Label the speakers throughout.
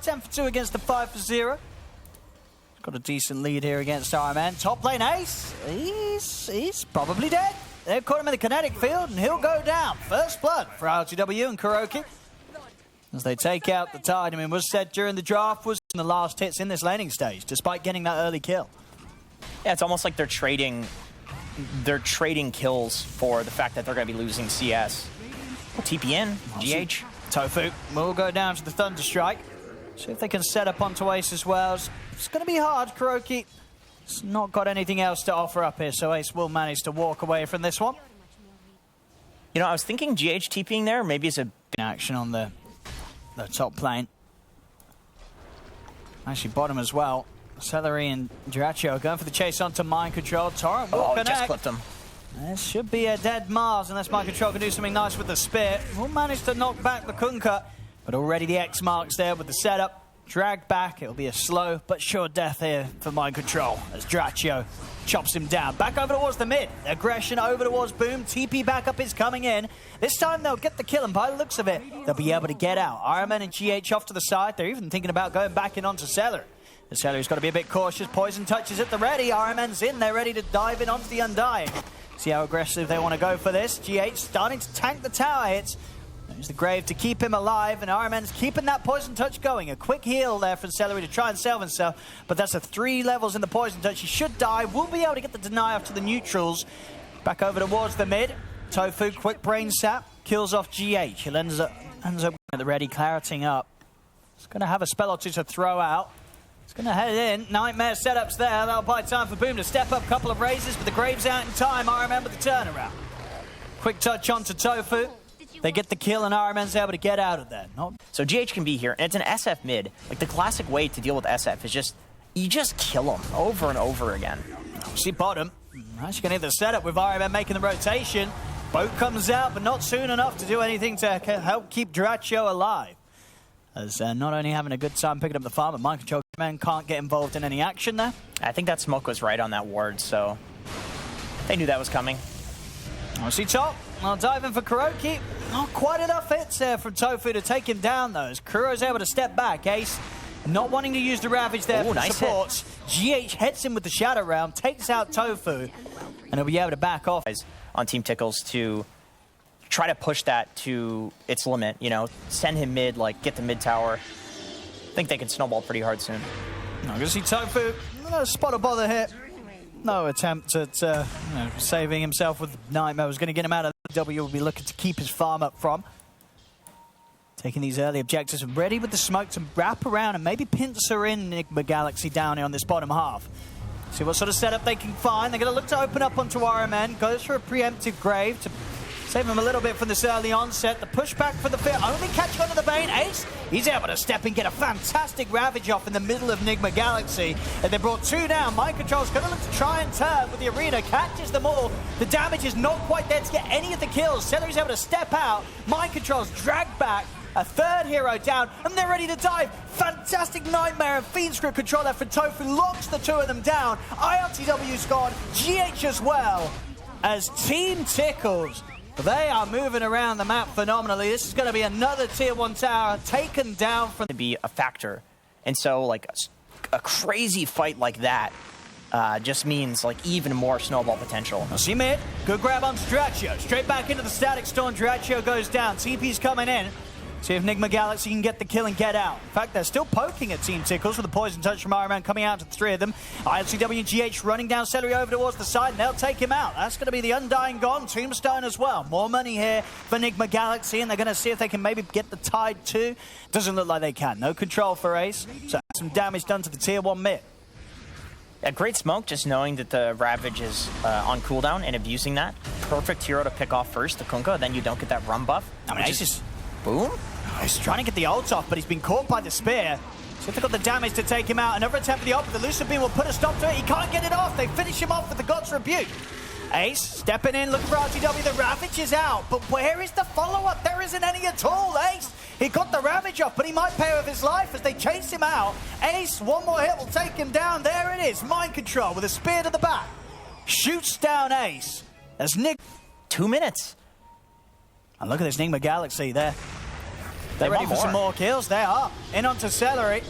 Speaker 1: 10 for 2 against the 5 for 0. Got a decent lead here against RMN. Top lane Ace, he's probably dead. They've caught him in the kinetic field and he'll go down. First blood for RTW and KuroKy as they take out the Tide. I mean, was said during the draft was the last hits in this laning stage, despite getting that early kill.
Speaker 2: Yeah, it's almost like they're trading kills for the fact that they're going to be losing CS. TP in, GH.
Speaker 1: Tofu will go down to the Thunderstrike. See if they can set up onto Ace as well. It's going to be hard. KuroKy has not got anything else to offer up here, so Ace will manage to walk away from this one.
Speaker 2: You know, I was thinking GH TPing there maybe is a
Speaker 1: action on the top lane. Actually, bottom as well. Celery and Jiracho going for the chase onto Mind Control. Torrent will connect.
Speaker 2: Just clipped him.
Speaker 1: This should be a dead Mars unless Mind Control can do something nice with the spear. Will manage to knock back the Kunkka, but already the X marks there with the setup. Dragged back, it'll be a slow but sure death here for Mind Control as Jiracho chops him down. Back over towards the mid. Aggression over towards Boom. TP backup is coming in. This time they'll get the kill, and by the looks of it, they'll be able to get out. RMN and GH off to the side. They're even thinking about going back in onto Celery. The Celery's got to be a bit cautious. Poison touches at the ready. RMN's in. They're ready to dive in onto the Undying. See how aggressive they want to go for this. GH starting to tank the tower hits. There's the Grave to keep him alive, and RMN's keeping that Poison Touch going. A quick heal there for Celery to try and save himself, but that's a 3 levels in the Poison Touch. He should die. We'll be able to get the deny off to the neutrals. Back over towards the mid. Tofu, quick brain sap, kills off GH. He ends up at the ready, clarity up. He's going to have a spell or two to throw out. He's going to head in. Nightmare setups there. That'll buy time for Boom to step up. Couple of raises, but the Grave's out in time. RMN with the turnaround. Quick touch onto Tofu. They get the kill, and RMN's able to get out of there.
Speaker 2: So GH can be here, and it's an SF mid. Like, the classic way to deal with SF is you just kill them over and over again.
Speaker 1: See bottom. Actually going to hit the setup with RMN making the rotation. Boat comes out, but not soon enough to do anything to help keep Jiracho alive. As not only having a good time picking up the farm, but Mind Control man can't get involved in any action there.
Speaker 2: I think that smoke was right on that ward, so they knew that was coming.
Speaker 1: See top. I'll dive in for KuroKy. Not quite enough hits there from Tofu to take him down, though. As Kuro's able to step back. Ace not wanting to use the Ravage there for
Speaker 2: nice
Speaker 1: supports. GH hits him with the Shadow Realm, takes out Tofu, and he'll be able to back off.
Speaker 2: On Team Tickles to try to push that to its limit, you know, send him mid, like, get the mid tower. I think they can snowball pretty hard soon.
Speaker 1: I'm going to see Tofu. Spot a bother hit. No attempt at saving himself with Nightmare. Was going to get him out of the W. Will be looking to keep his farm up from. Taking these early objectives and ready with the smoke to wrap around and maybe pincer in NIGMA Galaxy down here on this bottom half. See what sort of setup they can find. They're going to look to open up onto RMN. Goes for a preemptive Grave to save him a little bit from this early onset. The pushback for the fear, only catching onto the Bane. Ace, he's able to step and get a fantastic Ravage off in the middle of NIGMA Galaxy. And they brought 2 down. Mind Control's going to look to try and turn with the arena. Catches them all. The damage is not quite there to get any of the kills. Celery's able to step out. Mind Control's dragged back. A 3rd hero down, and they're ready to dive. Fantastic Nightmare and Fiend Screw control there for Tofu. Locks the 2 of them down. IRTW's gone. GH as well. As Team Tickles, they are moving around the map phenomenally. This is going to be another Tier 1 tower taken down from...
Speaker 2: To be a factor. And so, like, a crazy fight like that just means, like, even more snowball potential.
Speaker 1: Now, see mid. Good grab onto Jiracho. Straight back into the Static Storm. Jiracho goes down. TP's coming in. See if NIGMA Galaxy can get the kill and get out. In fact, they're still poking at Team Tickles with the Poison Touch from RMN coming out to the 3 of them. ILCW and GH running down Celery over towards the side, and they'll take him out. That's going to be the Undying gone. Tombstone as well. More money here for NIGMA Galaxy, and they're going to see if they can maybe get the Tide too. Doesn't look like they can. No control for Ace. So some damage done to the Tier 1 mid.
Speaker 2: A great smoke, just knowing that the Ravage is on cooldown and abusing that. Perfect hero to pick off first, the Kunkka, then you don't get that run buff.
Speaker 1: I mean, Ace is...
Speaker 2: Boom?
Speaker 1: He's trying to get the ult off, but he's been caught by the spear. So if they've got the damage to take him out, another attempt for the ult, but the Lucid Beam will put a stop to it. He can't get it off. They finish him off with the God's Rebuke. Ace stepping in, looking for RTW. The Ravage is out, but where is the follow-up? There isn't any at all. Ace, he got the Ravage off, but he might pay with his life as they chase him out. Ace, one more hit will take him down. There it is. Mind Control with a spear to the back. Shoots down Ace. As Nick...
Speaker 2: 2 minutes.
Speaker 1: And look at this NIGMA Galaxy there. They're ready
Speaker 2: want
Speaker 1: for some more kills. They are. In onto Celery.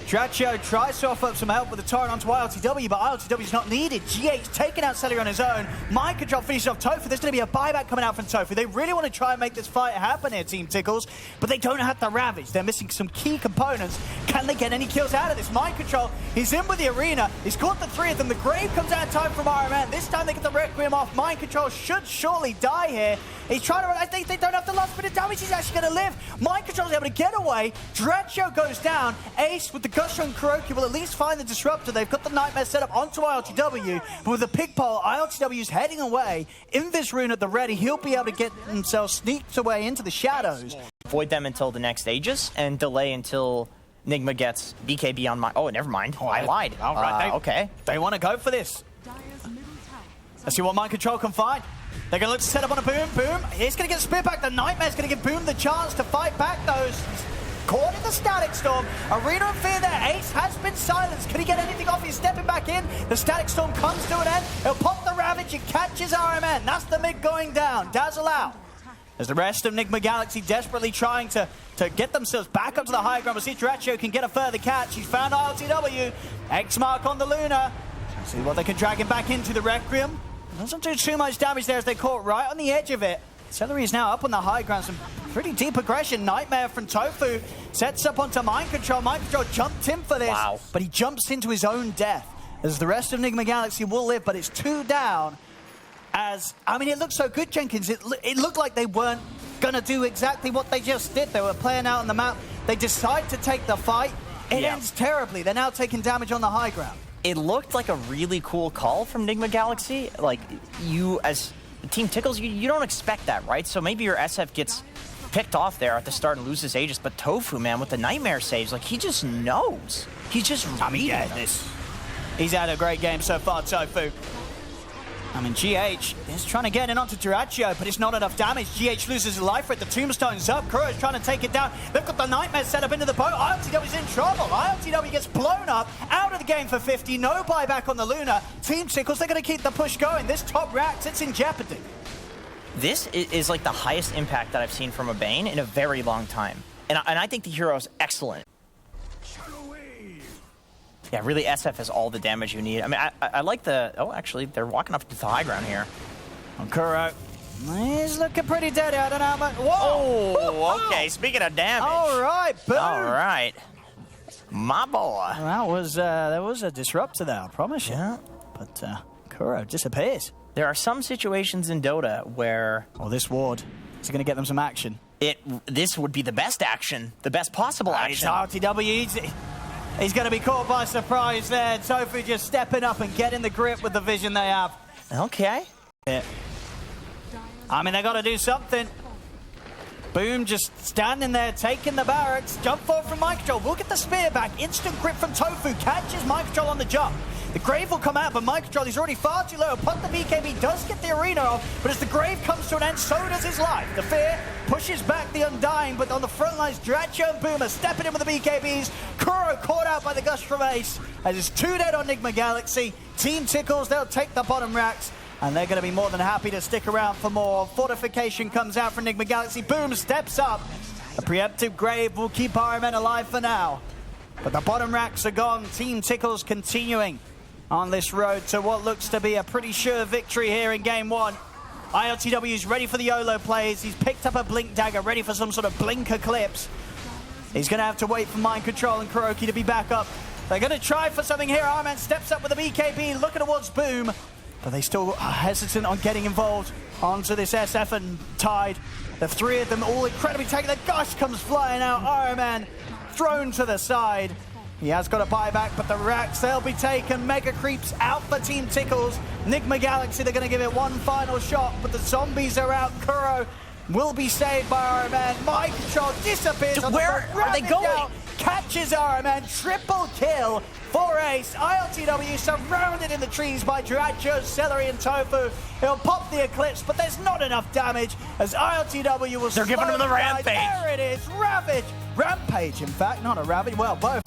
Speaker 1: Draccio tries to offer up some help with the torrent onto ILTW, but ILTW's not needed. GH taking out Celery on his own. Mind Control finishes off Tofu. There's going to be a buyback coming out from Tofu. They really want to try and make this fight happen here, Team Tickles, but they don't have the Ravage. They're missing some key components. Can they get any kills out of this? Mind Control, he's in with the Arena. He's caught the 3 of them. The Grave comes out in time from RMN. This time they get the Requiem off. Mind Control should surely die here. He's trying to... I think they don't have the last bit of damage. He's actually going to live. Mind Control's able to get away. Draccio goes down. Ace with the Gush on Kuroki will at least find the Disruptor. They've got the Nightmare set up onto ILTW, but with the pig pole, ILTW's heading away. Invis Rune at the ready. He'll be able to get himself sneaked away into the shadows.
Speaker 2: Avoid them until the next Aegis and delay until NIGMA gets BKB on my... Oh, never mind. Oh, I lied.
Speaker 1: All right,
Speaker 2: okay.
Speaker 1: They want to go for this. Let's see what Mind Control can find. They're going to look to set up on a Boom. Boom. He's going to get spit back. The Nightmare's going to give Boom the chance to fight back those. Caught in the Static Storm. Arena of Fear there. Ace has been silenced. Can he get anything off? He's stepping back in. The Static Storm comes to an end. He'll pop the Ravage. It catches RMN. That's the mid going down. Dazzle out. As the rest of NIGMA Galaxy desperately trying to get themselves back up to the high ground. We'll see if Draccio can get a further catch. He's found ILTW. X mark on the Luna. See what they can drag him back into the Requiem. Doesn't do too much damage there as they caught right on the edge of it. Celery is now up on the high ground. Some pretty deep aggression. Nightmare from Tofu sets up onto Mind Control. Mind Control jumped in for this, but he jumps into his own death. As the rest of NIGMA Galaxy will live, but it's 2 down. As, I mean, it looked so good, Jenkins. It looked like they weren't going to do exactly what they just did. They were playing out on the map. They decide to take the fight. It ends terribly. They're now taking damage on the high ground.
Speaker 2: It looked like a really cool call from NIGMA Galaxy. Like, you, as Team Tickles, you don't expect that, right? So maybe your SF gets picked off there at the start and loses Aegis, but Tofu, man, with the Nightmare saves, like, he just knows. He's just reading this.
Speaker 1: He's had a great game so far, Tofu. I mean, GH is trying to get in onto Draccio, but it's not enough damage. GH loses his life rate. The Tombstone's up. Kuro's trying to take it down. They've got the Nightmare set up into the boat. ILTW's in trouble. ILTW gets blown up, out of the game for 50. No buyback on the Luna. Team Tickles, they're going to keep the push going. This top rack sits in jeopardy.
Speaker 2: This is like the highest impact that I've seen from a Bane in a very long time. And I think the hero is excellent. Yeah, really, SF has all the damage you need. I mean, I like the... Oh, actually, they're walking up to the high ground here.
Speaker 1: Kuro, he's looking pretty dead. I don't know how much... Whoa!
Speaker 2: Oh, okay. Speaking of damage.
Speaker 1: All right, boom.
Speaker 2: All right. My boy.
Speaker 1: That was, there was a disruptor there, I promise you. Yeah. But Kuro disappears.
Speaker 2: There are some situations in Dota where...
Speaker 1: Oh, this ward is going to get them some action.
Speaker 2: This would be the best action. The best possible action.
Speaker 1: It's RTW. He's going to be caught by surprise there. Tofu just stepping up and getting the grip with the vision they have.
Speaker 2: Okay.
Speaker 1: Yeah. I mean, they got to do something. Boom, just standing there, taking the barracks. Jump forward from Mind Control. We'll get the spear back. Instant grip from Tofu. Catches Mind Control on the jump. The Grave will come out, but Mind Control, he's already far too low. Put the BKB, does get the Arena off, but as the Grave comes to an end, so does his life. The Fear pushes back the Undying, but on the front lines, Draccio and Boom are stepping in with the BKBs. Kuro caught out by the Gush from Ace, as it's 2 dead on NIGMA Galaxy. Team Tickles, they'll take the bottom racks, and they're going to be more than happy to stick around for more. Fortification comes out from NIGMA Galaxy. Boom steps up. The preemptive Grave will keep RMN alive for now, but the bottom racks are gone. Team Tickles continuing on this road to what looks to be a pretty sure victory here in game 1. ILTW is ready for the YOLO plays. He's picked up a Blink Dagger, ready for some sort of Blink Eclipse. He's going to have to wait for Mind Control and Kuroki to be back up. They're going to try for something here. Arman steps up with a BKB, looking towards Boom, but they still are hesitant on getting involved onto this SF and Tide. The 3 of them all incredibly taken. The Gush comes flying out. Arman thrown to the side. He has got a buyback, but the racks, they'll be taken. Mega Creeps out for Team Tickles. NIGMA Galaxy, they're going to give it one final shot, but the zombies are out. Kuro will be saved by RMN. Mind Control disappears.
Speaker 2: Where are they going?
Speaker 1: Down, catches RMN. Triple kill for Ace. ILTW surrounded in the trees by Draccio, Celery, and Tofu. He'll pop the Eclipse, but there's not enough damage as ILTW will...
Speaker 2: They're giving him the Rampage.
Speaker 1: There it is. Ravage. Rampage, in fact, not a Ravage. Well, both.